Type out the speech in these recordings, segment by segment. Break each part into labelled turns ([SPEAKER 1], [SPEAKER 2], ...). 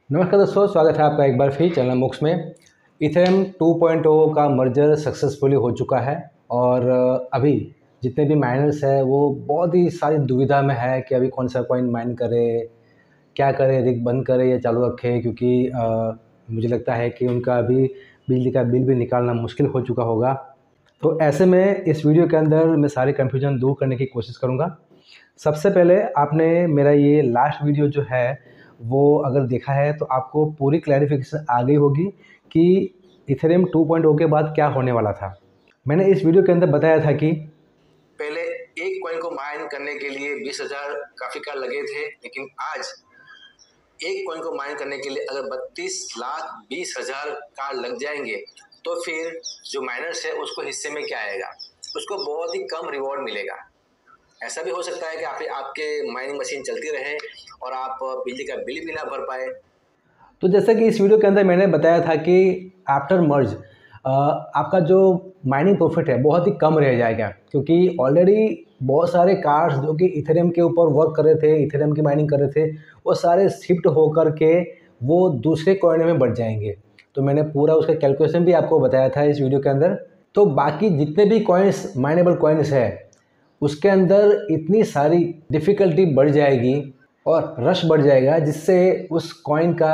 [SPEAKER 1] नमस्कार दोस्तों, स्वागत है आपका एक बार फिर चैनल मुक्स में। इथेरियम 2.0 का मर्जर सक्सेसफुली हो चुका है और अभी जितने भी माइनर्स हैं वो बहुत ही सारी दुविधा में है कि अभी कौन सा कॉइन माइन करे, क्या करे, रिग बंद करे या चालू रखे, क्योंकि मुझे लगता है कि उनका अभी बिजली का बिल भी निकालना मुश्किल हो चुका होगा। तो ऐसे में इस वीडियो के अंदर मैं सारे कन्फ्यूजन दूर करने की कोशिश करूँगा। सबसे पहले आपने मेरा ये लास्ट वीडियो जो है वो अगर देखा है तो आपको पूरी क्लैरिफिकेशन आ गई होगी कि इथेरियम 2.0 के बाद क्या होने वाला था। मैंने इस वीडियो के अंदर बताया था कि
[SPEAKER 2] पहले एक कॉइन को माइन करने के लिए 20,000 काफी कार लगे थे, लेकिन आज एक कॉइन को माइन करने के लिए अगर 32,20,000 कार लग जाएंगे तो फिर जो माइनर्स है उसको हिस्से में क्या आएगा, उसको बहुत ही कम रिवॉर्ड मिलेगा। ऐसा भी हो सकता है कि आपके माइनिंग मशीन चलती रहे और आप बिजली का बिल भी ना भर पाए।
[SPEAKER 1] तो जैसा कि इस वीडियो के अंदर मैंने बताया था कि आफ्टर मर्ज आपका जो माइनिंग प्रॉफिट है बहुत ही कम रह जाएगा, क्योंकि ऑलरेडी बहुत सारे कार्ड्स जो कि इथेरियम के ऊपर वर्क कर रहे थे, इथेरियम की माइनिंग कर रहे थे, वो सारे शिफ्ट होकर के वो दूसरे कॉइन में बढ़ जाएंगे। तो मैंने पूरा उसका कैलकुलेशन भी आपको बताया था इस वीडियो के अंदर। तो बाकी जितने भी कॉइन्स, माइनेबल कॉइन्स है, उसके अंदर इतनी सारी डिफ़िकल्टी बढ़ जाएगी और रश बढ़ जाएगा, जिससे उस कॉइन का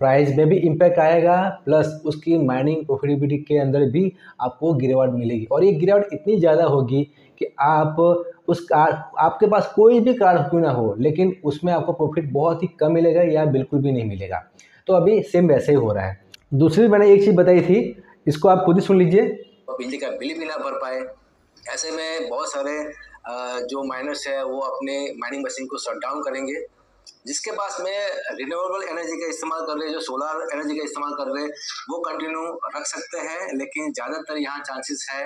[SPEAKER 1] प्राइस में भी इम्पैक्ट आएगा, प्लस उसकी माइनिंग प्रॉफिटेबिलिटी के अंदर भी आपको गिरावट मिलेगी। और ये गिरावट इतनी ज़्यादा होगी कि आप उस कार, आपके पास कोई भी कार क्यों ना हो, लेकिन उसमें आपको प्रॉफिट बहुत ही कम मिलेगा या बिल्कुल भी नहीं मिलेगा। तो अभी सेम वैसे ही हो रहा है। दूसरी मैंने एक चीज़ बताई थी, इसको आप खुद ही सुन लीजिए।
[SPEAKER 2] बिजली का बिल भी ना भर पाए। ऐसे में बहुत सारे जो माइनर्स है वो अपने माइनिंग मशीन को शट डाउन करेंगे। जिसके पास में रिन्यूएबल एनर्जी का इस्तेमाल कर रहे हैं, जो सोलर एनर्जी का इस्तेमाल कर रहे हैं, वो कंटिन्यू रख सकते हैं। लेकिन ज़्यादातर यहाँ चांसेस है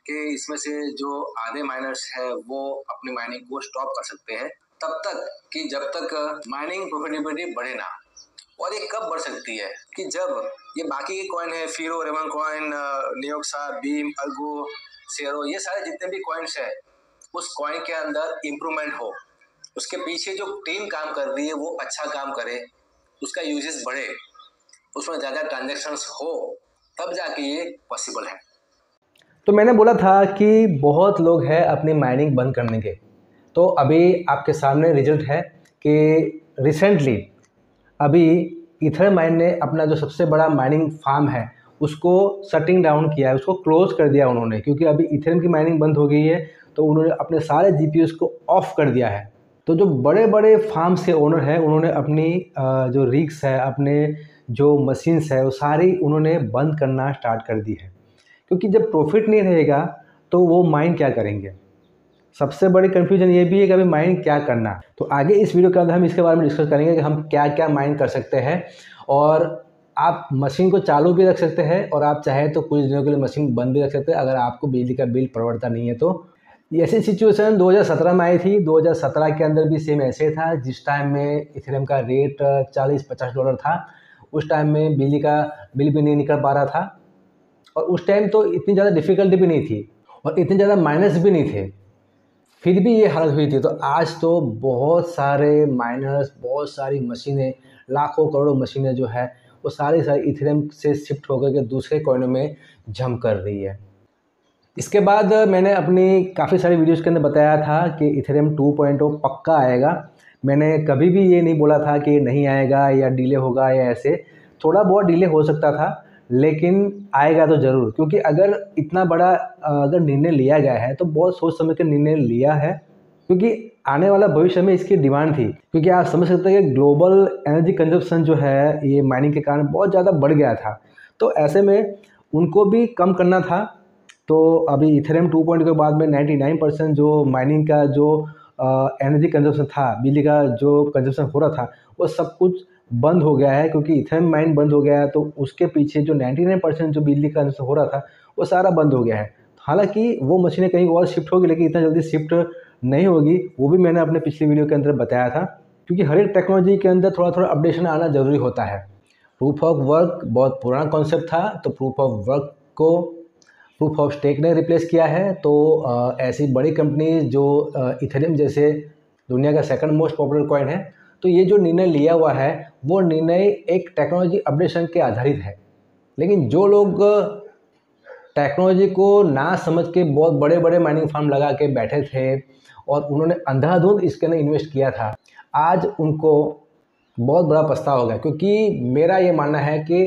[SPEAKER 2] कि इसमें से जो आधे माइनर्स है वो अपनी माइनिंग को स्टॉप कर सकते हैं, तब तक कि जब तक माइनिंग प्रॉफिटेबिलिटी बढ़े ना। और ये कब बढ़ सकती है कि जब ये बाकी के कॉइन है, फीरो, रेमन कॉइन, नियोक्सा, बीम, अर्गो, शेरो, ये सारे जितने भी कॉइन्स है उस कॉइन के अंदर इम्प्रूवमेंट हो, उसके पीछे जो टीम काम कर रही है वो अच्छा काम करे, उसका यूजेस बढ़े, उसमें ज़्यादा ट्रांजेक्शन्स हो, तब जाके ये पॉसिबल है।
[SPEAKER 1] तो मैंने बोला था कि बहुत लोग हैं अपनी माइनिंग बंद करने के। तो अभी आपके सामने रिजल्ट है कि रिसेंटली अभी इथर माइन ने अपना जो सबसे बड़ा माइनिंग फार्म है उसको शटिंग डाउन किया है, उसको क्लोज कर दिया उन्होंने, क्योंकि अभी इथेरियम की माइनिंग बंद हो गई है। तो उन्होंने अपने सारे जीपीयूज़ को ऑफ कर दिया है। तो जो बड़े बड़े फार्म्स के ओनर हैं उन्होंने अपनी जो रिग्स है, अपने जो मशीन्स है, वो सारी उन्होंने बंद करना स्टार्ट कर दी है, क्योंकि जब प्रॉफिट नहीं रहेगा तो वो माइन क्या करेंगे। सबसे बड़ी कन्फ्यूजन ये भी है कि अभी माइन क्या करना। तो आगे इस वीडियो के अंदर हम इसके बारे में डिस्कस करेंगे कि हम क्या क्या माइन कर सकते हैं। और आप मशीन को चालू भी रख सकते हैं और आप चाहे तो कुछ दिनों के लिए मशीन बंद भी रख सकते हैं, अगर आपको बिजली का बिल पड़ता नहीं है तो। ऐसी सिचुएशन 2017 में आई थी। 2017 के अंदर भी सेम ऐसे था, जिस टाइम में इथेरियम का रेट $40-50 था। उस टाइम में बिजली का बिल भी नहीं निकल पा रहा था, और उस टाइम तो इतनी ज़्यादा डिफ़िकल्टी भी नहीं थी और इतने ज़्यादा माइनस भी नहीं थे, फिर भी ये हालत हुई थी। तो आज तो बहुत सारे माइनर्स, बहुत सारी मशीनें, लाखों करोड़ों मशीनें जो है वो सारी इथेरियम से शिफ्ट होकर के दूसरे कॉइनों में जंप कर रही है। इसके बाद मैंने अपनी काफ़ी सारी वीडियोज़ के अंदर बताया था कि इथेरियम 2.0 पक्का आएगा। मैंने कभी भी ये नहीं बोला था कि नहीं आएगा या डिले होगा या ऐसे। थोड़ा बहुत डिले हो सकता था, लेकिन आएगा तो ज़रूर, क्योंकि अगर इतना बड़ा अगर निर्णय लिया गया है तो बहुत सोच समझ कर निर्णय लिया है, क्योंकि आने वाला भविष्य में इसकी डिमांड थी। क्योंकि आप समझ सकते हैं कि ग्लोबल एनर्जी कंजप्शन जो है ये माइनिंग के कारण बहुत ज़्यादा बढ़ गया था। तो ऐसे में उनको भी कम करना था। तो अभी इथेरियम 2.0 के बाद में 99% जो माइनिंग का जो एनर्जी कंजप्शन था, बिजली का जो कंजप्शन हो रहा था, वो सब कुछ बंद हो गया है। क्योंकि इथेरियम माइन बंद हो गया है तो उसके पीछे जो 99% जो बिजली का कंजप्शन हो रहा था वो सारा बंद हो गया है। हालांकि वो मशीनें कहीं और शिफ्ट होगी, लेकिन इतना जल्दी शिफ्ट नहीं होगी। वो भी मैंने अपने पिछले वीडियो के अंदर बताया था, क्योंकि हर एक टेक्नोलॉजी के अंदर थोड़ा थोड़ा अपडेशन आना ज़रूरी होता है। प्रूफ ऑफ वर्क बहुत पुराना कॉन्सेप्ट था, तो प्रूफ ऑफ वर्क को प्रूफ ऑफ स्टेक ने रिप्लेस किया है। तो ऐसी बड़ी कंपनी जो इथेरियम जैसे दुनिया का सेकंड मोस्ट पॉपुलर कॉइन है, तो ये जो निर्णय लिया हुआ है वो निर्णय एक टेक्नोलॉजी अपडेशन के आधारित है। लेकिन जो लोग टेक्नोलॉजी को ना समझ के बहुत बड़े बड़े माइनिंग फार्म लगा के बैठे थे और उन्होंने अंधाधुंध इसके अंदर इन्वेस्ट किया था, आज उनको बहुत बड़ा पछतावा होगा। क्योंकि मेरा ये मानना है कि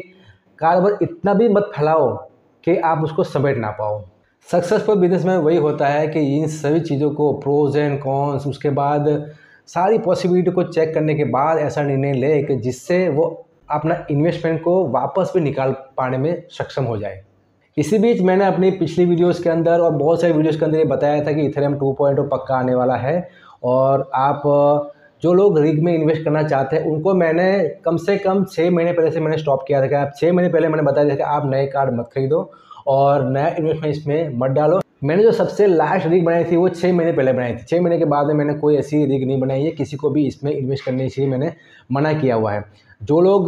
[SPEAKER 1] कारोबार इतना भी मत फैलाओ कि आप उसको समेट ना पाओ। सक्सेसफुल बिजनेस में वही होता है कि इन सभी चीज़ों को प्रोज एंड कॉन्स, उसके बाद सारी पॉसिबिलिटी को चेक करने के बाद ऐसा निर्णय ले कि जिससे वो अपना इन्वेस्टमेंट को वापस भी निकाल पाने में सक्षम हो जाए। इसी बीच मैंने अपनी पिछली वीडियोस के अंदर और बहुत सारे वीडियोस के अंदर ये बताया था कि इथेरियम 2.0 पक्का आने वाला है, और आप जो लोग रिग में इन्वेस्ट करना चाहते हैं उनको मैंने कम से कम 6 महीने पहले से मैंने स्टॉप किया था कि आप 6 महीने पहले मैंने बताया था कि आप नए कार्ड मत खरीदो और नया इन्वेस्टमेंट इसमें मत डालो। मैंने जो सबसे लास्ट रिग बनाई थी वो 6 महीने पहले बनाई थी। 6 महीने के बाद में मैंने कोई ऐसी रिग नहीं बनाई है, किसी को भी इसमें इन्वेस्ट करने से मैंने मना किया हुआ है। जो लोग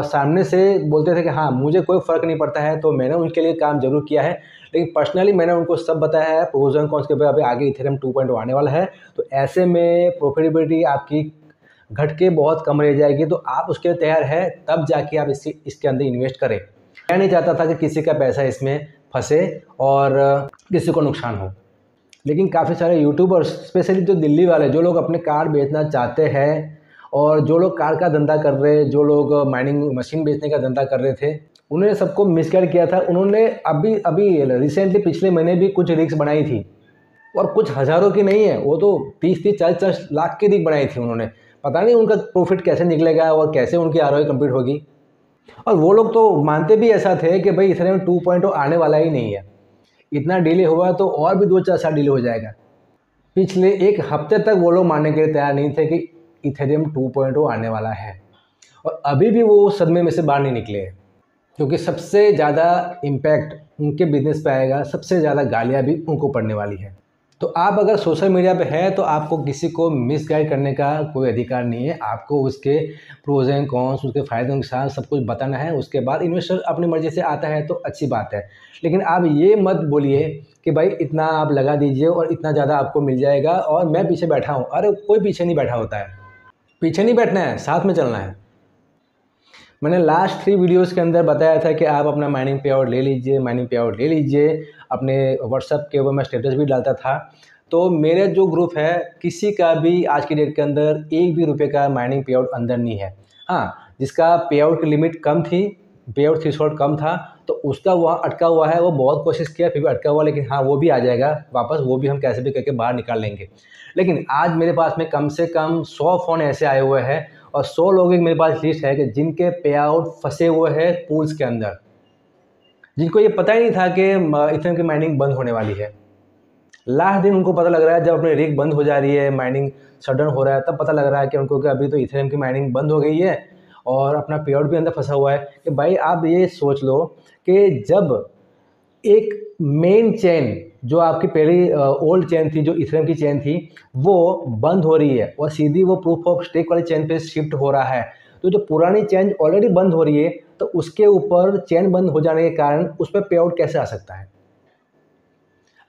[SPEAKER 1] सामने से बोलते थे कि हाँ मुझे कोई फ़र्क नहीं पड़ता है, तो मैंने उनके लिए काम जरूर किया है, लेकिन पर्सनली मैंने उनको सब बताया है प्रोज एंड कॉन्स के बारे में। अभी आगे इथेरियम 2.0 आने वाला है, तो ऐसे में प्रॉफिटेबिलिटी आपकी घट के बहुत कम रह जाएगी, तो आप उसके लिए तैयार है तब जाके आप इसके अंदर इन्वेस्ट करें। मैं नहीं चाहता था कि किसी का पैसा इसमें फंसे और किसी को नुकसान हो। लेकिन काफ़ी सारे यूट्यूबर्स, स्पेशली जो दिल्ली वाले, जो लोग अपने कार बेचना चाहते हैं और जो लोग कार का धंधा कर रहे, जो लोग माइनिंग मशीन बेचने का धंधा कर रहे थे, उन्होंने सबको मिसगाइड किया था। उन्होंने अभी रिसेंटली पिछले महीने भी कुछ रिग्स बनाई थी, और कुछ हज़ारों की नहीं है, वो तो 30-30, 40-40 लाख की रिग बनाई थी उन्होंने। पता नहीं उनका प्रॉफिट कैसे निकलेगा और कैसे उनकी आरओआई कंप्लीट होगी। और वो लोग तो मानते भी ऐसा थे कि भाई इथेरियम 2.0 आने वाला ही नहीं है, इतना डिले हुआ तो और भी 2-4 साल डिले हो जाएगा। पिछले 1 हफ्ते तक वो लोग मानने के लिए तैयार नहीं थे कि इथेरियम 2.0 आने वाला है, और अभी भी वो सदमे में से बाहर नहीं निकले हैं। क्योंकि सबसे ज़्यादा इम्पैक्ट उनके बिजनेस पे आएगा, सबसे ज़्यादा गालियाँ भी उनको पड़ने वाली है। तो आप अगर सोशल मीडिया पे है तो आपको किसी को मिसगाइड करने का कोई अधिकार नहीं है। आपको उसके प्रोज एंड कॉन्स, उसके फ़ायदे नुकसान सब कुछ बताना है। उसके बाद इन्वेस्टर अपनी मर्ज़ी से आता है तो अच्छी बात है, लेकिन आप ये मत बोलिए कि भाई इतना आप लगा दीजिए और इतना ज़्यादा आपको मिल जाएगा और मैं पीछे बैठा हूँ। अरे कोई पीछे नहीं बैठा होता है, पीछे नहीं बैठना है, साथ में चलना है। मैंने लास्ट 3 वीडियोस के अंदर बताया था कि आप अपना माइनिंग पे आउट ले लीजिए, माइनिंग पे आउट ले लीजिए। अपने व्हाट्सएप के ऊपर मैं स्टेटस भी डालता था। तो मेरे जो ग्रुप है, किसी का भी आज की डेट के अंदर 1 भी रुपये का माइनिंग पे आउट अंदर नहीं है। हाँ, जिसका पे आउट की लिमिट कम थी, पे आउट थ्रेशोल्ड कम था, तो उसका वहाँ अटका हुआ है। वो बहुत कोशिश किया फिर भी अटका हुआ, लेकिन हाँ वो भी आ जाएगा वापस, वो भी हम कैसे भी करके बाहर निकाल लेंगे। लेकिन आज मेरे पास में कम से कम 100 फ़ोन ऐसे आए हुए हैं और 100 लोगों की मेरे पास लिस्ट है कि जिनके पे आउट फंसे हुए हैं पूल्स के अंदर, जिनको ये पता ही नहीं था कि इथेरियम की माइनिंग बंद होने वाली है। लास्ट दिन उनको पता लग रहा है, जब अपनी रिग बंद हो जा रही है, माइनिंग शटडाउन हो रहा है, तब पता लग रहा है कि उनको कि अभी तो इथेरियम की माइनिंग बंद हो गई है और अपना पे आउट भी अंदर फंसा हुआ है। कि भाई आप ये सोच लो कि जब एक मेन चेन जो आपकी पहली ओल्ड चेन थी, जो इथेरियम की चेन थी, वो बंद हो रही है और सीधी वो प्रूफ ऑफ स्टेक वाली चेन पे शिफ्ट हो रहा है, तो जो पुरानी चेन ऑलरेडी बंद हो रही है, तो उसके ऊपर चेन बंद हो जाने के कारण उस पर पे आउट कैसे आ सकता है?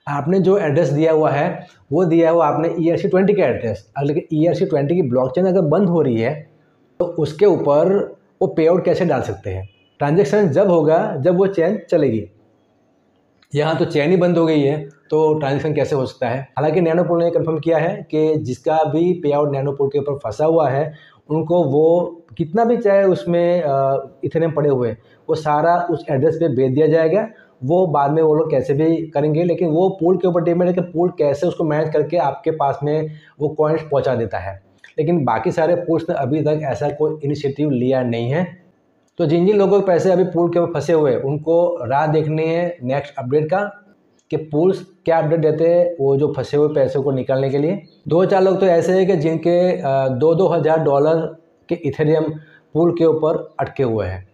[SPEAKER 1] आपने जो एड्रेस दिया हुआ है वो दिया हुआ आपने ERC-20 का एड्रेस, लेकिन ERC-20 की ब्लॉकचेन अगर बंद हो रही है तो उसके ऊपर वो पे आउट कैसे डाल सकते हैं? ट्रांजैक्शन जब होगा जब वो चेन चलेगी। यहाँ तो चेन ही बंद हो गई है तो ट्रांजैक्शन कैसे हो सकता है? हालांकि नैनोपोल ने कंफर्म किया है कि जिसका भी पे आउट नैनोपोल के ऊपर फंसा हुआ है उनको वो कितना भी चाहे उसमें इथेरियम पड़े हुए, वो सारा उस एड्रेस पे भेज दिया जाएगा। वो बाद में वो लोग कैसे भी करेंगे, लेकिन वो पूल के ऊपर डिपेंड है कि पूल कैसे उसको मैनेज करके आपके पास में वो कॉइन्स पहुंचा देता है। लेकिन बाकी सारे पूल्स ने अभी तक ऐसा कोई इनिशिएटिव लिया नहीं है। तो जिन जिन लोगों के पैसे अभी पूल के ऊपर फंसे हुए उनको राह देखनी है नेक्स्ट अपडेट का, कि पूल्स क्या अपडेट देते हैं वो जो फंसे हुए पैसों को निकालने के लिए। 2-4 लोग तो ऐसे हैं कि जिनके $2,000 के इथेरियम पूल के ऊपर अटके हुए हैं।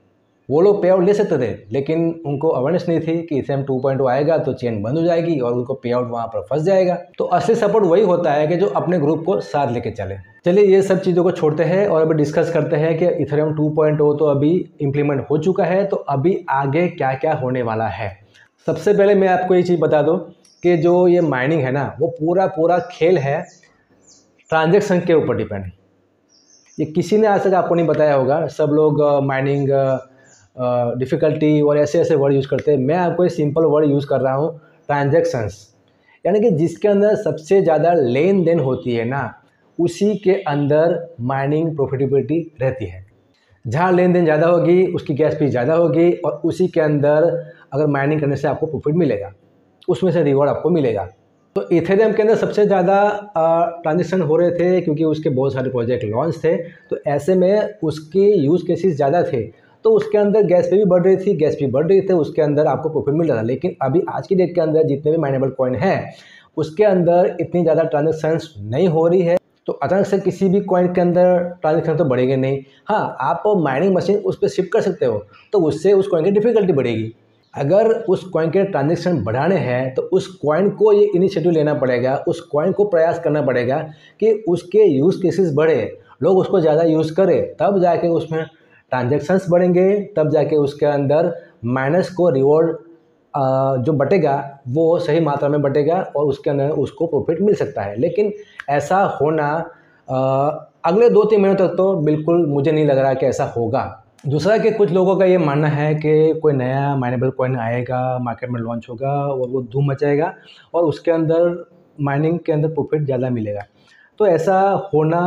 [SPEAKER 1] वो लोग पे आउट ले सकते थे, लेकिन उनको अवेयरनेस नहीं थी कि इथेरियम 2.0 आएगा तो चेन बंद हो जाएगी और उनको पे आउट वहाँ पर फंस जाएगा। तो असली सपोर्ट वही होता है कि जो अपने ग्रुप को साथ लेके चले। चलिए ये सब चीज़ों को छोड़ते हैं और अभी डिस्कस करते हैं कि इथेरियम 2.0 तो अभी इम्प्लीमेंट हो चुका है, तो अभी आगे क्या क्या होने वाला है। सबसे पहले मैं आपको ये चीज़ बता दूँ कि जो ये माइनिंग है ना, वो पूरा खेल है ट्रांजेक्शन के ऊपर डिपेंड। ये किसी ने आज तक आपको नहीं बताया होगा। सब लोग माइनिंग डिफ़िकल्टी और ऐसे ऐसे वर्ड यूज़ करते हैं। मैं आपको एक सिंपल वर्ड यूज़ कर रहा हूँ, ट्रांजैक्शंस। यानी कि जिसके अंदर सबसे ज़्यादा लेन देन होती है ना, उसी के अंदर माइनिंग प्रॉफिटेबिलिटी रहती है। जहाँ लेन देन ज़्यादा होगी उसकी गैस फीस ज़्यादा होगी और उसी के अंदर अगर माइनिंग करने से आपको प्रॉफिट मिलेगा, उसमें से रिवॉर्ड आपको मिलेगा। तो इथेरियम के अंदर सबसे ज़्यादा ट्रांजेक्शन हो रहे थे क्योंकि उसके बहुत सारे प्रोजेक्ट लॉन्च थे, तो ऐसे में उसके यूज़ केसेस ज़्यादा थे, तो उसके अंदर गैस फी भी बढ़ रही थी, गैस फी बढ़ रही थी, उसके अंदर आपको प्रॉफिट मिल रहा था। लेकिन अभी आज की डेट के अंदर जितने भी माइनेबल कॉइन हैं उसके अंदर इतनी ज़्यादा ट्रांजेक्शन्स नहीं हो रही है, तो अचानक से किसी भी कॉइन के अंदर ट्रांजेक्शन तो बढ़ेंगे नहीं। हाँ, आप माइनिंग मशीन उस पर शिफ्ट कर सकते हो, तो उससे उस कॉइन की डिफ़िकल्टी बढ़ेगी। अगर उस कॉइन के ट्रांजेक्शन बढ़ाने हैं तो उस कॉइन को ये इनिशिएटिव लेना पड़ेगा, उस कॉइन को प्रयास करना पड़ेगा कि उसके यूज़ केसेस बढ़े, लोग उसको ज़्यादा यूज़ करें, तब जाके उसमें ट्रांजेक्शन्स बढ़ेंगे, तब जाके उसके अंदर माइनस को रिवॉर्ड जो बटेगा वो सही मात्रा में बटेगा और उसके अंदर उसको प्रॉफिट मिल सकता है। लेकिन ऐसा होना अगले 2-3 महीनों तक तो बिल्कुल मुझे नहीं लग रहा कि ऐसा होगा। दूसरा कि कुछ लोगों का ये मानना है कि कोई नया माइनेबल कॉइन आएगा, मार्केट में लॉन्च होगा और वो धूम मचाएगा और उसके अंदर माइनिंग के अंदर प्रॉफिट ज़्यादा मिलेगा। तो ऐसा होना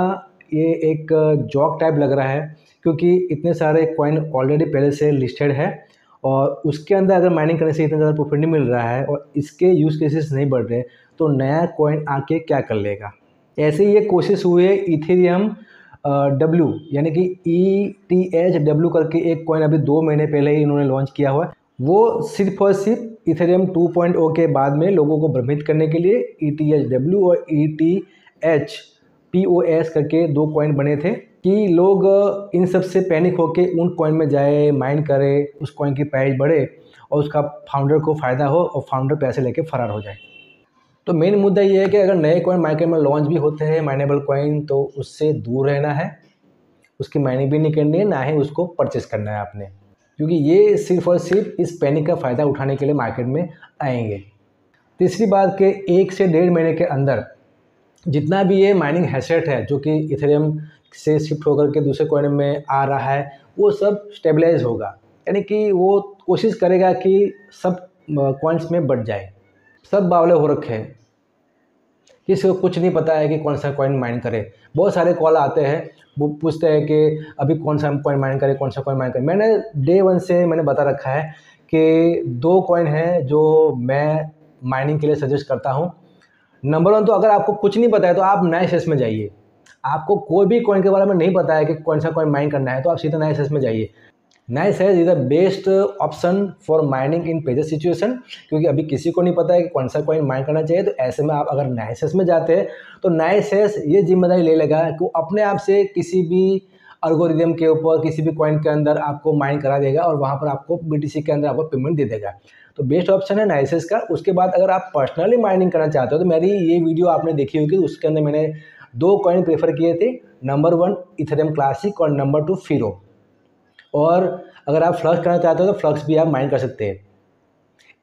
[SPEAKER 1] ये एक जॉक टाइप लग रहा है, क्योंकि इतने सारे कॉइन ऑलरेडी पहले से लिस्टेड है और उसके अंदर अगर माइनिंग करने से इतना ज़्यादा प्रॉफिट नहीं मिल रहा है और इसके यूज़ केसेस नहीं बढ़ रहे, तो नया कॉइन आके क्या कर लेगा। ऐसे ही ये कोशिश हुई है इथेरियम डब्ल्यू, यानी कि ETHW करके एक कॉइन अभी 2 महीने पहले ही इन्होंने लॉन्च किया हुआ है। वो सिर्फ और सिर्फ इथेरियम 2.0 के बाद में लोगों को भ्रमित करने के लिए ETHW और ETHPOS करके 2 कॉइन बने थे कि लोग इन सब से पैनिक होके उन कॉइन में जाए, माइन करे, उस कॉइन की प्राइस बढ़े और उसका फाउंडर को फ़ायदा हो और फाउंडर पैसे लेके फरार हो जाए। तो मेन मुद्दा ये है कि अगर नए कॉइन मार्केट में लॉन्च भी होते हैं माइनेबल कॉइन, तो उससे दूर रहना है, उसकी माइनिंग भी नहीं करनी है, ना ही उसको परचेस करना है आपने, क्योंकि ये सिर्फ और सिर्फ इस पैनिक का फ़ायदा उठाने के लिए मार्केट में आएंगे। तीसरी बात कि 1 से 1.5 महीने के अंदर जितना भी ये माइनिंग हैशरेट है जो कि इथेरियम से शिफ्ट होकर के दूसरे कॉइन में आ रहा है, वो सब स्टेबलाइज होगा, यानी कि वो कोशिश करेगा कि सब कॉइन्स में बढ़ जाए। सब बावले हो रखे हैं, किसी को कुछ नहीं पता है कि कौन सा कॉइन माइन करे। बहुत सारे कॉल आते हैं, वो पूछते हैं कि अभी कौन सा कॉइन माइन करे, कौन सा कॉइन माइन करे। मैंने डे 1 से मैंने बता रखा है कि 2 कॉइन हैं जो मैं माइनिंग के लिए सजेस्ट करता हूँ। नंबर 1 तो अगर आपको कुछ नहीं पता है तो आप नए सेस में जाइए। आपको कोई भी कॉइन के बारे में नहीं पता है कि कौन सा कॉइन माइन करना है, तो आप सीधा नए सेस में जाइए। नाइस है is the best option for mining in present situation, क्योंकि अभी किसी को नहीं पता है कि कौन सा कॉइन माइन करना चाहिए। तो ऐसे में आप अगर नाइसेस में जाते हैं तो नाइसेस ये जिम्मेदारी ले लेगा कि वो अपने आप से किसी भी एल्गोरिदम के ऊपर किसी भी कॉइन के अंदर आपको माइन करा देगा और वहाँ पर आपको BTC के अंदर आपको पेमेंट दे देगा। तो बेस्ट ऑप्शन है नाइसेस का। उसके बाद अगर आप पर्सनली माइनिंग करना चाहते हो तो मेरी ये वीडियो आपने देखी होगी, उसके अंदर मैंने 2 कॉइन प्रेफर किए थे, नंबर 1 इथेरियम क्लासिक और नंबर 2 फीरो। और अगर आप फ्लक्स करना चाहते हो तो फ्लक्स भी आप माइन कर सकते हैं।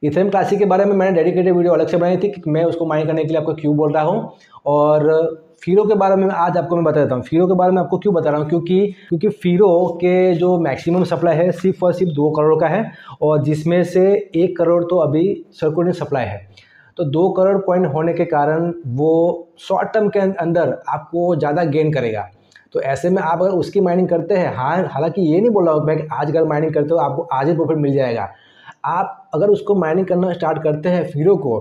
[SPEAKER 1] इथेरियम क्लासिक के बारे में मैंने डेडिकेटेड वीडियो अलग से बनाई थी कि मैं उसको माइन करने के लिए आपको क्यों बोल रहा हूँ। और फीरो के बारे में आज आपको मैं बता देता हूँ। फीरो के बारे में आपको क्यों बता रहा हूँ, क्योंकि फीरो के जो मैक्सिमम सप्लाई है सिर्फ और सिर्फ 2 करोड़ का है और जिसमें से 1 करोड़ तो अभी सर्कुलेटिंग सप्लाई है। तो 2 करोड़ कॉइन होने के कारण वो शॉर्ट टर्म के अंदर आपको ज़्यादा गेन करेगा। तो ऐसे में आप अगर उसकी माइनिंग करते हैं, हाँ, हालांकि ये नहीं बोल रहा हूँ मैं कि आज अगर माइनिंग करते हो आपको आज ही प्रॉफिट मिल जाएगा। आप अगर उसको माइनिंग करना स्टार्ट करते हैं फीरो को,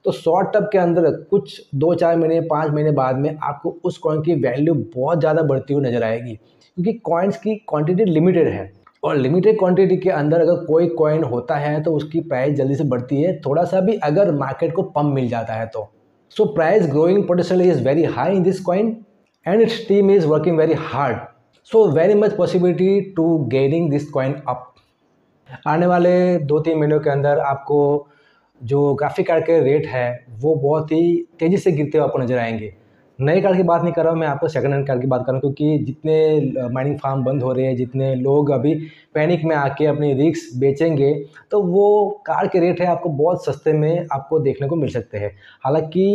[SPEAKER 1] तो शॉर्ट टर्म के अंदर कुछ 2-4 महीने 5 महीने बाद में आपको उस कॉइन की वैल्यू बहुत ज़्यादा बढ़ती हुई नजर आएगी, क्योंकि कॉइन्स की क्वांटिटी लिमिटेड है और लिमिटेड क्वांटिटी के अंदर अगर कोई कॉइन होता है तो उसकी प्राइस जल्दी से बढ़ती है, थोड़ा सा भी अगर मार्केट को पंप मिल जाता है तो। So price growing potential is very high in this coin and its team is working very hard, so very much possibility to gaining this coin up। आने वाले 2-3 महीनों के अंदर आपको जो ग्राफिक कार्ड के रेट है वो बहुत ही तेज़ी से गिरते हुए आपको नजर आएंगे। नए कार्ड की बात नहीं कर रहा हूँ मैं, आपको सेकंड हैंड कार्ड की बात कर रहा हूँ, क्योंकि जितने माइनिंग फार्म बंद हो रहे हैं, जितने लोग अभी पैनिक में आके अपनी रिस्क बेचेंगे, तो वो कार्ड के रेट है आपको बहुत सस्ते में आपको देखने को मिल सकते हैं। हालांकि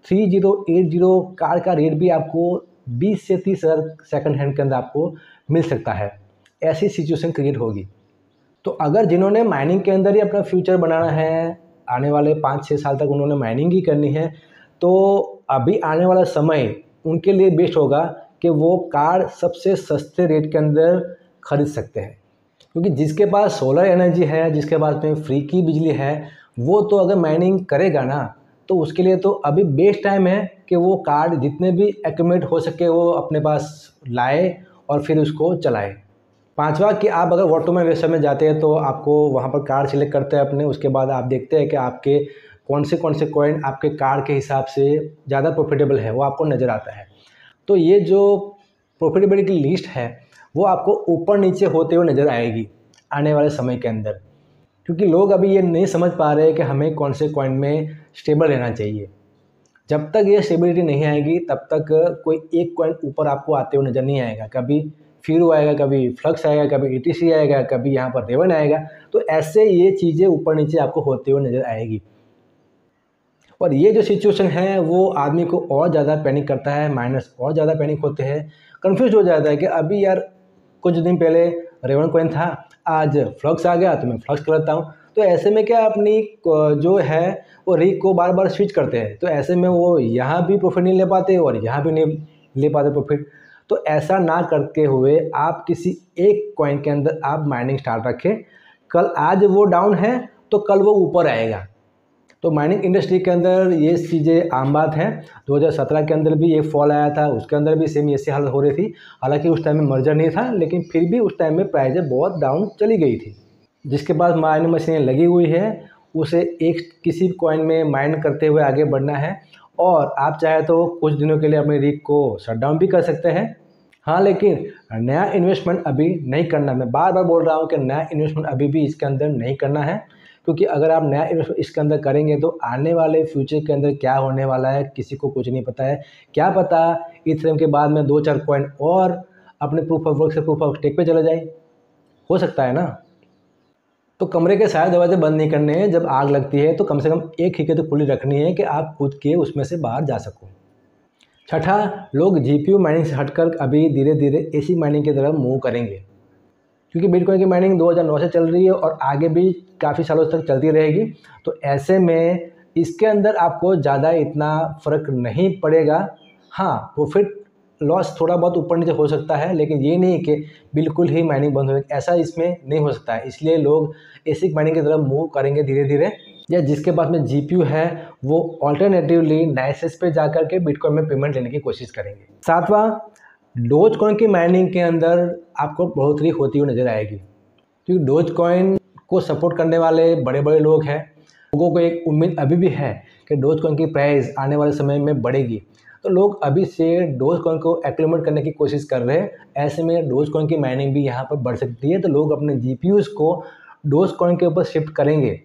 [SPEAKER 1] 3080 कार का रेट भी आपको 20 से 30,000 सेकंड हैंड के अंदर आपको मिल सकता है। ऐसी सिचुएशन क्रिएट होगी। तो अगर जिन्होंने माइनिंग के अंदर ही अपना फ्यूचर बनाना है, आने वाले 5-6 साल तक उन्होंने माइनिंग ही करनी है, तो अभी आने वाला समय उनके लिए बेस्ट होगा कि वो कार सबसे सस्ते रेट के अंदर खरीद सकते हैं। क्योंकि जिसके पास सोलर एनर्जी है, जिसके पास में फ्री की बिजली है, वो तो अगर माइनिंग करेगा ना, तो उसके लिए तो अभी बेस्ट टाइम है कि वो कार्ड जितने भी एक्यूमुलेट हो सके वो अपने पास लाए और फिर उसको चलाए। पांचवा कि आप अगर वाटर में वेस्ट में जाते हैं तो आपको वहाँ पर कार्ड सिलेक्ट करते हैं अपने, उसके बाद आप देखते हैं कि आपके कौन से कॉइन आपके कार्ड के हिसाब से ज़्यादा प्रॉफिटेबल है, वो आपको नज़र आता है। तो ये जो प्रॉफिटेबिलिटी की लिस्ट है वो आपको ऊपर नीचे होते हुए नज़र आएगी आने वाले समय के अंदर, क्योंकि लोग अभी ये नहीं समझ पा रहे कि हमें कौन से कॉइन में स्टेबल रहना चाहिए। जब तक ये स्टेबिलिटी नहीं आएगी तब तक कोई एक कॉइन ऊपर आपको आते हुए नज़र नहीं आएगा। कभी फीरो आएगा, कभी फ्लक्स आएगा, कभी ETC आएगा, कभी यहाँ पर रेवन आएगा। तो ऐसे ये चीज़ें ऊपर नीचे आपको होते हुए नज़र आएगी। और ये जो सिचुएशन है वो आदमी को और ज़्यादा पैनिक करता है, माइनर्स और ज़्यादा पैनिक होते हैं, कंफ्यूज हो जाता है कि अभी यार कुछ दिन पहले रेवन कॉइन था, आज फ्लक्स आ गया तो मैं फ्लक्स कर लेता हूँ। तो ऐसे में क्या अपनी जो है वो रिग को बार बार स्विच करते हैं, तो ऐसे में वो यहाँ भी प्रॉफिट नहीं ले पाते और यहाँ भी नहीं ले पाते प्रॉफिट। तो ऐसा ना करते हुए आप किसी एक कॉइन के अंदर आप माइनिंग स्टार्ट रखें। कल आज वो डाउन है तो कल वो ऊपर आएगा। तो माइनिंग इंडस्ट्री के अंदर ये चीज़ें आम बात है। 2017 के अंदर भी एक फॉल आया था, उसके अंदर भी सेम ऐसी हालत हो रही थी। हालांकि उस टाइम में मर्जर नहीं था, लेकिन फिर भी उस टाइम में प्राइजें बहुत डाउन चली गई थी। जिसके पास माइनिंग मशीनें लगी हुई है उसे एक किसी कॉइन में माइन करते हुए आगे बढ़ना है, और आप चाहे तो कुछ दिनों के लिए अपनी रिग को शट डाउन भी कर सकते हैं। हाँ, लेकिन नया इन्वेस्टमेंट अभी नहीं करना। मैं बार बार बोल रहा हूँ कि नया इन्वेस्टमेंट अभी भी इसके अंदर नहीं करना है, क्योंकि अगर आप नया इन्वेस्टमेंट इसके अंदर करेंगे तो आने वाले फ्यूचर के अंदर क्या होने वाला है किसी को कुछ नहीं पता है। क्या पता इथेरियम के बाद में 2-4 कॉइन और अपने प्रूफ ऑफ वर्क से प्रूफ ऑफ स्टेक पे चले जाए, हो सकता है ना। तो कमरे के सारे दरवाजे बंद नहीं करने हैं। जब आग लगती है तो कम से कम एक खिड़की तो खुली रखनी है कि आप खुद के उसमें से बाहर जा सको। छठा, लोग GPU माइनिंग से हटकर अभी धीरे धीरे AC माइनिंग की तरफ मूव करेंगे, क्योंकि बिटकॉइन की माइनिंग 2009 से चल रही है और आगे भी काफ़ी सालों तक चलती रहेगी। तो ऐसे में इसके अंदर आपको ज़्यादा इतना फ़र्क नहीं पड़ेगा। हाँ, प्रॉफिट लॉस थोड़ा बहुत ऊपर नीचे हो सकता है, लेकिन ये नहीं कि बिल्कुल ही माइनिंग बंद हो जाएगी, ऐसा इसमें नहीं हो सकता है। इसलिए लोग एसिक माइनिंग की तरफ मूव करेंगे धीरे धीरे, या जिसके पास में GPU है वो ऑल्टरनेटिवली नाइसेस पे जाकर के बिटकॉइन में पेमेंट लेने की कोशिश करेंगे। सातवां, डोज कॉइन की माइनिंग के अंदर आपको बढ़ोतरी होती हुई नज़र आएगी, क्योंकि डोज कॉइन को सपोर्ट करने वाले बड़े बड़े लोग हैं। लोगों को एक उम्मीद अभी भी है कि डोज कॉइन की प्राइस आने वाले समय में बढ़ेगी, तो लोग अभी से डोज कॉइन को एक्यूमुलेट करने की कोशिश कर रहे हैं। ऐसे में डोज कॉइन की माइनिंग भी यहाँ पर बढ़ सकती है, तो लोग अपने GPUs को डोज कॉइन के ऊपर शिफ्ट करेंगे।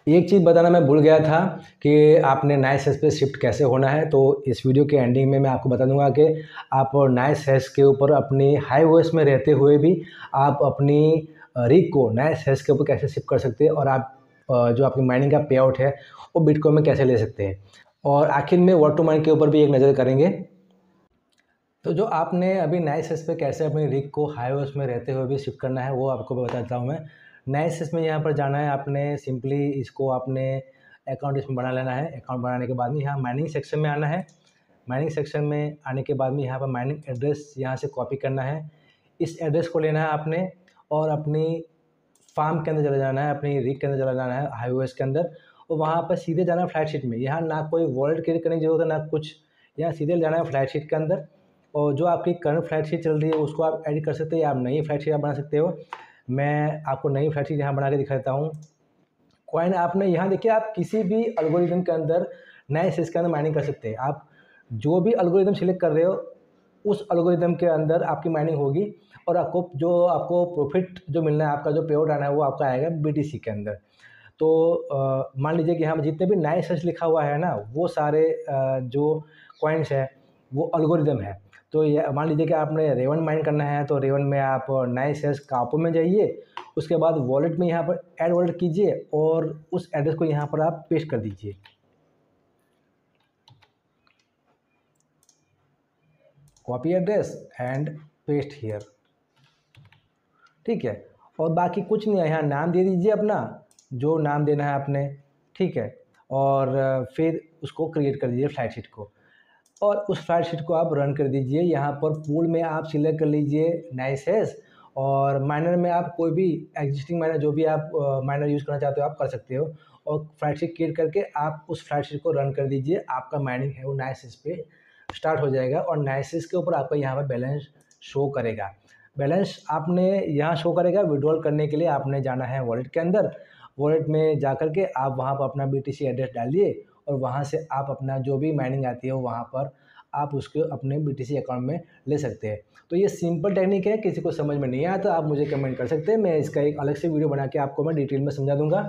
[SPEAKER 1] एक चीज़ बताना मैं भूल गया था कि आपने नाइस हैश पे शिफ्ट कैसे होना है, तो इस वीडियो के एंडिंग में मैं आपको बता दूंगा कि आप नाइस हैश के ऊपर अपनी हाई वॉइस में रहते हुए भी आप अपनी रिग को नाइस हैश के ऊपर कैसे शिफ्ट कर सकते हैं, और आप जो आपकी माइनिंग का पे आउट है वो बिटकॉइन में कैसे ले सकते हैं। और आखिर में वर्ड टू माइंड के ऊपर भी एक नज़र करेंगे। तो जो आपने अभी नाइस हैश पे कैसे अपनी रिग को हाई वॉइस में रहते हुए भी शिफ्ट करना है वो आपको बताता हूँ मैं। नाइस हैश में यहाँ पर जाना है, आपने सिंपली इसको आपने अकाउंट इसमें बना लेना है। अकाउंट बनाने के बाद में यहाँ माइनिंग सेक्शन में आना है। माइनिंग सेक्शन में आने के बाद में यहाँ पर माइनिंग एड्रेस यहाँ से कॉपी करना है। इस एड्रेस को लेना है आपने और अपनी फार्म के अंदर चले जाना है, अपनी रिग के अंदर चला जाना है हाई वॉइस के अंदर, और वहाँ पर सीधे जाना है फ्लैट शीट में। यहाँ ना कोई वॉलेट क्रिएट करने की जरूरत है ना कुछ, यहाँ सीधे जाना है फ्लैट शीट के अंदर। और जो आपकी करंट फ्लैट शीट चल रही है उसको आप एडिट कर सकते हैं, या आप नई फ्लैट शीट आप बना सकते हो। मैं आपको नई फ्लैट शीट यहाँ बना के दिखा देता हूँ। कॉइन आपने यहाँ देखिए, आप किसी भी एल्गोरिथम के अंदर नए सेस के अंदर माइनिंग कर सकते हैं। आप जो भी एल्गोरिथम सिलेक्ट कर रहे हो उस एल्गोरिथम के अंदर आपकी माइनिंग होगी, और आपको प्रॉफिट जो मिलना है, आपका जो पे आउट आना है वो आपका आएगा BTC के अंदर। तो मान लीजिए कि यहाँ पर जितने भी नए सेस लिखा हुआ है ना, वो सारे जो कॉइन्स है वो एल्गोरिथम है। तो ये मान लीजिए कि आपने रेवन माइन करना है, तो रेवन में आप नए सेल्स कापो में जाइए, उसके बाद वॉलेट में यहाँ पर ऐड वॉलेट कीजिए और उस एड्रेस को यहाँ पर आप पेस्ट कर दीजिए। Copy address and paste here, ठीक है। और बाकी कुछ नहीं है, यहाँ नाम दे दीजिए अपना, जो नाम देना है आपने, ठीक है। और फिर उसको क्रिएट कर दीजिए फ्लाइट शीट को, और उस फ्लाइट शीट को आप रन कर दीजिए। यहाँ पर पूल में आप सिलेक्ट कर लीजिए नाइसेस, और माइनर में आप कोई भी एग्जिस्टिंग माइनर जो भी आप माइनर यूज़ करना चाहते हो आप कर सकते हो। और फ्लाइट शीट क्रिएट करके आप उस फ्लाइट शीट को रन कर दीजिए, आपका माइनिंग है वो नाइसेस पे स्टार्ट हो जाएगा, और नाइसेस के ऊपर आपका यहाँ पर बैलेंस शो करेगा। बैलेंस आपने यहाँ शो करेगा। विड्रॉल करने के लिए आपने जाना है वॉलेट के अंदर, वॉलेट में जा कर के आप वहाँ पर अपना BTC एड्रेस डालिए, और वहाँ से आप अपना जो भी माइनिंग आती है वहाँ पर आप उसको अपने BTC अकाउंट में ले सकते हैं। तो ये सिंपल टेक्निक है, किसी को समझ में नहीं आया तो आप मुझे कमेंट कर सकते हैं, मैं इसका एक अलग से वीडियो बना के आपको मैं डिटेल में समझा दूंगा।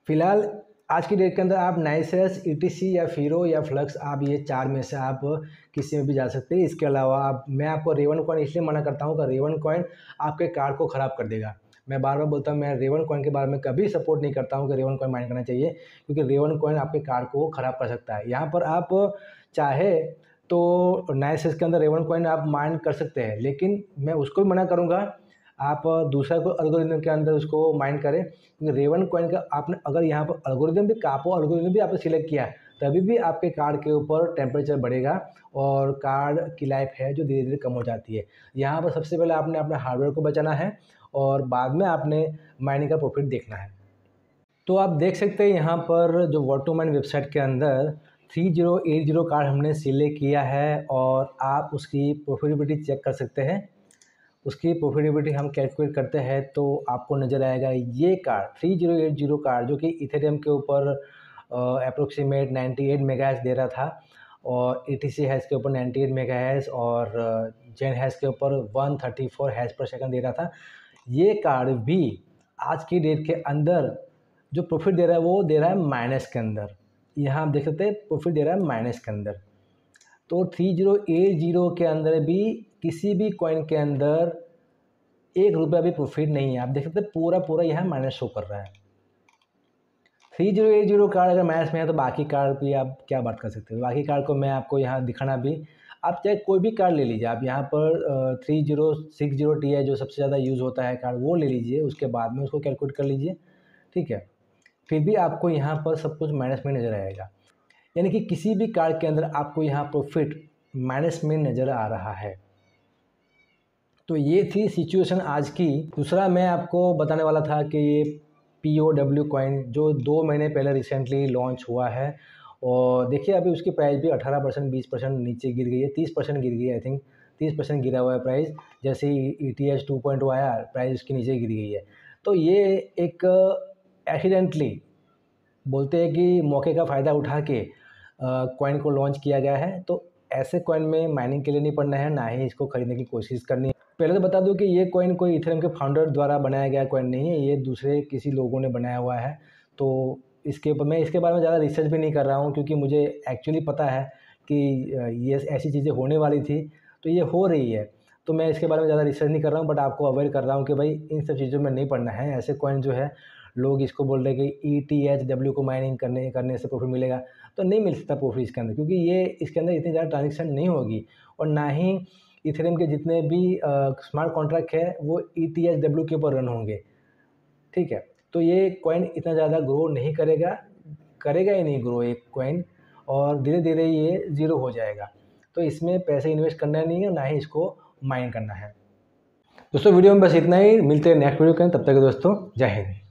[SPEAKER 1] फिलहाल आज की डेट के अंदर आप नाइसेस, ETC या फिरो या फ्लक्स, आप ये 4 में से आप किसी में भी जा सकते हैं। इसके अलावा मैं आपको रेवन कॉइन इसलिए मना करता हूँ कि रेवन कॉइन आपके कार्ड को ख़राब कर देगा। मैं बार बार बोलता हूँ, मैं रेवन कॉइन के बारे में कभी सपोर्ट नहीं करता हूँ कि रेवन कॉइन माइन करना चाहिए, क्योंकि रेवन कॉइन आपके कार्ड को ख़राब कर सकता है। यहाँ पर आप चाहे तो नाइसेस के अंदर रेवन कॉइन आप माइन कर सकते हैं, लेकिन मैं उसको भी मना करूँगा आप दूसरा कोई एल्गोरिथम के अंदर उसको माइन करें, क्योंकि रेवन कॉइन का आपने अगर यहाँ पर एल्गोरिथम भी कापो एल्गोरिथम भी आपने सिलेक्ट किया तभी भी आपके कार्ड के ऊपर टेम्परेचर बढ़ेगा और कार्ड की लाइफ है जो धीरे धीरे कम हो जाती है। यहाँ पर सबसे पहले आपने अपने हार्डवेयर को बचाना है और बाद में आपने माइनिंग का प्रॉफिट देखना है। तो आप देख सकते हैं यहाँ पर जो वर्टोमाइन वेबसाइट के अंदर 3080 कार्ड हमने सिलेक्ट किया है, और आप उसकी प्रॉफिटेबिलिटी चेक कर सकते हैं। उसकी प्रॉफिटेबिलिटी हम कैलकुलेट करते हैं तो आपको नज़र आएगा ये कार्ड 3080 कार्ड जो कि इथेरियम के ऊपर अप्रोक्सीमेट 98 मेगाहर्ट्ज़ दे रहा था, और ETC हैश के ऊपर 98 मेगाहर्ट्ज़ और जेन हैश के ऊपर 134 हैश पर सेकंड दे रहा था। ये कार्ड भी आज की डेट के अंदर जो प्रॉफिट दे रहा है वो दे रहा है माइनस के अंदर। यहाँ आप देख सकते हैं प्रॉफिट दे रहा है माइनस के अंदर। तो 3080 के अंदर भी किसी भी कॉइन के अंदर 1 रुपया भी प्रॉफिट नहीं है। आप देख सकते हैं पूरा यहाँ माइनस शो कर रहा है। 3080 कार्ड अगर माइनस में है तो बाकी कार्ड भी आप क्या बात कर सकते हो। बाकी कार्ड को मैं आपको यहाँ दिखाना भी, आप चाहे कोई भी कार्ड ले लीजिए। आप यहाँ पर 3060 Ti जो सबसे ज़्यादा यूज़ होता है कार्ड वो ले लीजिए, उसके बाद में उसको कैलकुलेट कर लीजिए, ठीक है। फिर भी आपको यहाँ पर सब कुछ माइनस में नज़र आएगा, यानी कि किसी भी कार्ड के अंदर आपको यहाँ प्रॉफिट माइनस में नज़र आ रहा है। तो ये थी सिचुएशन आज की। दूसरा मैं आपको बताने वाला था कि ये POW कॉइन जो 2 महीने पहले रिसेंटली लॉन्च हुआ है, और देखिए अभी उसकी प्राइस भी 18% 20% नीचे गिर गई है, 30% गिर गई है। आई थिंक 30% गिरा हुआ है प्राइस। जैसे ही ETH 2.0 आया प्राइस उसकी नीचे गिर गई है। तो ये एक एक्सीडेंटली बोलते हैं कि मौके का फ़ायदा उठा के कॉइन को लॉन्च किया गया है। तो ऐसे कॉइन में माइनिंग के लिए नहीं पड़ना है, ना ही इसको खरीदने की कोशिश करनी है। पहले तो बता दूं कि ये कॉइन कोई इथेरियम के फाउंडर द्वारा बनाया गया कॉइन नहीं है, ये दूसरे किसी लोगों ने बनाया हुआ है। तो इसके ऊपर मैं इसके बारे में ज़्यादा रिसर्च भी नहीं कर रहा हूँ, क्योंकि मुझे एक्चुअली पता है कि ये ऐसी चीज़ें होने वाली थी, तो ये हो रही है। तो मैं इसके बारे में ज़्यादा रिसर्च नहीं कर रहा हूँ, बट आपको अवेयर कर रहा हूँ कि भाई इन सब चीज़ों में नहीं पड़ना है। ऐसे कॉइन जो है लोग इसको बोल रहे हैं कि ETHW को माइनिंग करने से प्रॉफिट मिलेगा, तो नहीं मिल सकता प्रॉफिट इसके अंदर, क्योंकि ये इसके अंदर इतनी ज़्यादा ट्रांजेक्शन नहीं होगी, और ना ही इथेरियम के जितने भी स्मार्ट कॉन्ट्रैक्ट है वो ETHW के ऊपर रन होंगे, ठीक है। तो ये कॉइन इतना ज़्यादा ग्रो नहीं करेगा ही नहीं ग्रो एक कॉइन, और धीरे धीरे ये ज़ीरो हो जाएगा। तो इसमें पैसे इन्वेस्ट करना नहीं है, ना ही इसको माइन करना है। दोस्तों वीडियो में बस इतना ही, मिलते हैं नेक्स्ट वीडियो के, तब तक दोस्तों जय हिंद।